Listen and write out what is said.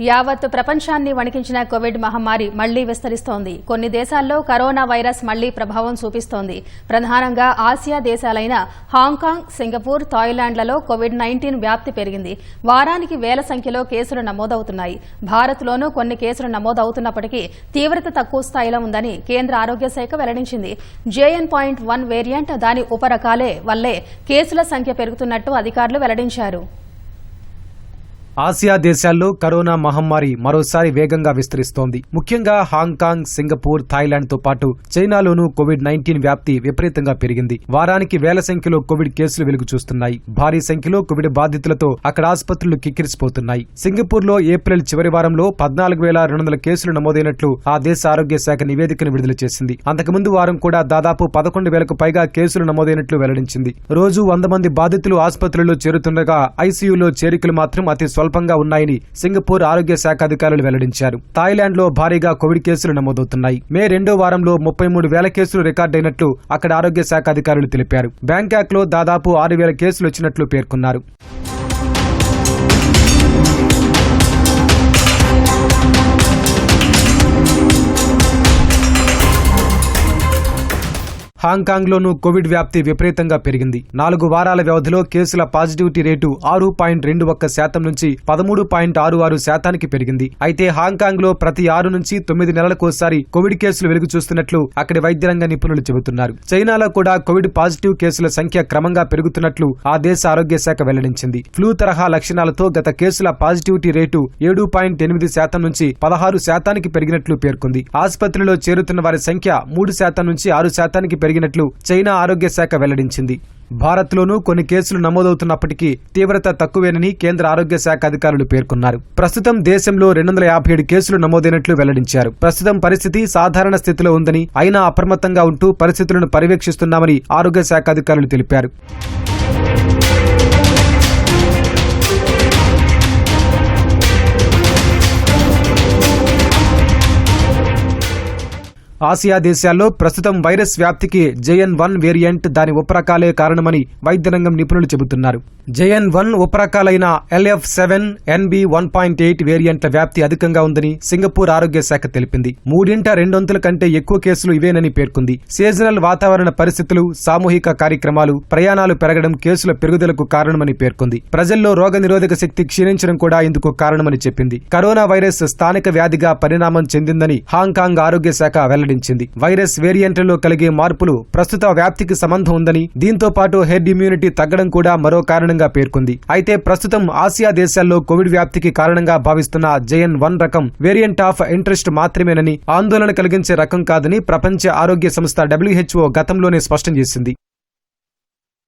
యావత్ ప్రపంచాన్ని వణికించిన కోవిడ్ మహమ్మారి మళ్లీ విస్తరిస్తోంది. కొన్ని దేశాల్లో కరోనా వైరస్ మళ్లీ ప్రభావం చూపిస్తోంది. ప్రధానంగా ఆసియా దేశాలైన హాంకాంగ్, సింగపూర్, థాయిలాండ్లలో కోవిడ్-19 వ్యాప్తి పెరిగింది. వారానికి వేల సంఖ్యలో కేసులు నమోదవుతున్నాయి. భారత్లోనూ కొన్ని కేసులు నమోదవుతున్నప్పటికీ తీవ్రత తక్కువ స్థాయిలో ఉందని కేంద్ర ఆరోగ్య శాఖ వెల్లడించింది. JN.1 వేరియంట్, దాని ఉపరకాలే వల్లే కేసుల సంఖ్య పెరుగుతున్నట్టు అధికారులు వెల్లడించారు. ఆసియా దేశాల్లో కరోనా మహమ్మారి మరోసారి వేగంగా విస్తరిస్తోంది. ముఖ్యంగా హాంకాంగ్, సింగపూర్, థాయిలాండ్తో పాటు చైనాలోనూ కోవిడ్-19 వ్యాప్తి విపరీతంగా పెరిగింది. వారానికి వేల సంఖ్యలో కోవిడ్ కేసులు వెలుగు చూస్తున్నాయి. భారీ సంఖ్యలో కోవిడ్ బాధితులతో అక్కడ ఆసుపత్రులు కిక్కిరిసిపోతున్నాయి. సింగపూర్లో ఏప్రిల్ చివరి వారంలో 14,200 కేసులు నమోదైనట్లు ఆ దేశ ఆరోగ్య శాఖ నివేదికను విడుదల చేసింది. అంతకుముందు వారం కూడా దాదాపు 11,000కు పైగా కేసులు నమోదైనట్లు వెల్లడించింది. రోజు 100 మంది బాధితులు ఆసుపత్రుల్లో చేరుతుండగా ఐసీయూలో చేరికలు మాత్రం అతి స్వల్పంగా ఉన్నాయని సింగపూర్ ఆరోగ్య శాఖ అధికారులు వెల్లడించారు. థాయిలాండ్లో భారీగా కోవిడ్ కేసులు నమోదవుతున్నాయి. మే 2వ వారంలో 33,000 కేసులు రికార్డైనట్లు అక్కడ ఆరోగ్య శాఖ అధికారులు తెలిపారు. బ్యాంకాక్లో దాదాపు 6,000 కేసులు వచ్చినట్లు పేర్కొన్నారు. హాంకాంగ్లోనూ కోవిడ్ వ్యాప్తి విపరీతంగా పెరిగింది. 4 వారాల వ్యవధిలో కేసుల పాజిటివిటీ రేటు 6.21% నుంచి 13.66% పెరిగింది. అయితే హాంకాంగ్లో ప్రతి 6 నుంచి 9 నెలలకోసారి కోవిడ్ కేసులు వెలుగు చూస్తున్నట్లు అక్కడి వైద్యరంగ నిపుణులు చెబుతున్నారు. చైనాలో కూడా కోవిడ్ పాజిటివ్ కేసుల సంఖ్య క్రమంగా పెరుగుతున్నట్లు ఆ దేశ ఆరోగ్య శాఖ వెల్లడించింది. ఫ్లూ తరహా లక్షణాలతో గత కేసుల పాజిటివిటీ రేటు 7.8% నుంచి 16% పెరిగినట్లు పేర్కొంది. ఆసుపత్రిలో చేరుతున్న వారి సంఖ్య 3% నుంచి 6% పెరిగినట్లు చైనా ఆరోగ్య శాఖ వెల్లడించింది. భారత్లోనూ కొన్ని కేసులు నమోదవుతున్నప్పటికీ తీవ్రత తక్కువేనని కేంద్ర ఆరోగ్య శాఖ అధికారులు పేర్కొన్నారు. ప్రస్తుతం దేశంలో 257 కేసులు నమోదైనట్లు వెల్లడించారు. ప్రస్తుతం పరిస్థితి సాధారణ స్థితిలో ఉందని, అయినా అప్రమత్తంగా ఉంటూ పరిస్థితులను పర్యవేక్షిస్తున్నామని ఆరోగ్య శాఖ అధికారులు తెలిపారు. ఆసియా దేశాల్లో ప్రస్తుతం వైరస్ వ్యాప్తికి JN.1 వేరియంట్, దాని ఉపరకాలే కారణమని వైద్యరంగం నిపుణులు చెబుతున్నారు. JN.1 ఉపరకాలైన LF7, NB.1.8 వేరియంట్ల వ్యాప్తి అధికంగా ఉందని సింగపూర్ ఆరోగ్య శాఖ తెలిపింది. 3/2 కంటే ఎక్కువ కేసులు ఇవేనని పేర్కొంది. సీజనల్ వాతావరణ పరిస్థితులు, సామూహిక కార్యక్రమాలు, ప్రయాణాలు పెరగడం కేసుల పెరుగుదలకు కారణమని పేర్కొంది. ప్రజల్లో రోగనిరోధక శక్తి క్షీణించడం కూడా ఇందుకు కారణమని చెప్పింది. కరోనా వైరస్ స్థానిక వ్యాధిగా పరిణామం చెందిందని హాంకాంగ్ ఆరోగ్య శాఖ వెల్లడించింది. వైరస్ వేరియంట్లలో కలిగే మార్పులు ప్రస్తుత వ్యాప్తికి సంబంధం ఉందని, దీంతో పాటు హెర్డ్ ఇమ్యూనిటీ తగ్గడం కూడా మరో కారణంగా పేర్కొంది. అయితే ప్రస్తుతం ఆసియా దేశాల్లో కోవిడ్ వ్యాప్తికి కారణంగా భావిస్తున్న JN.1 రకం వేరియంట్ ఆఫ్ ఇంట్రెస్ట్ మాత్రమేనని, ఆందోళన కలిగించే రకం కాదని ప్రపంచ ఆరోగ్య సంస్థ WHO గతంలోనే స్పష్టం చేసింది.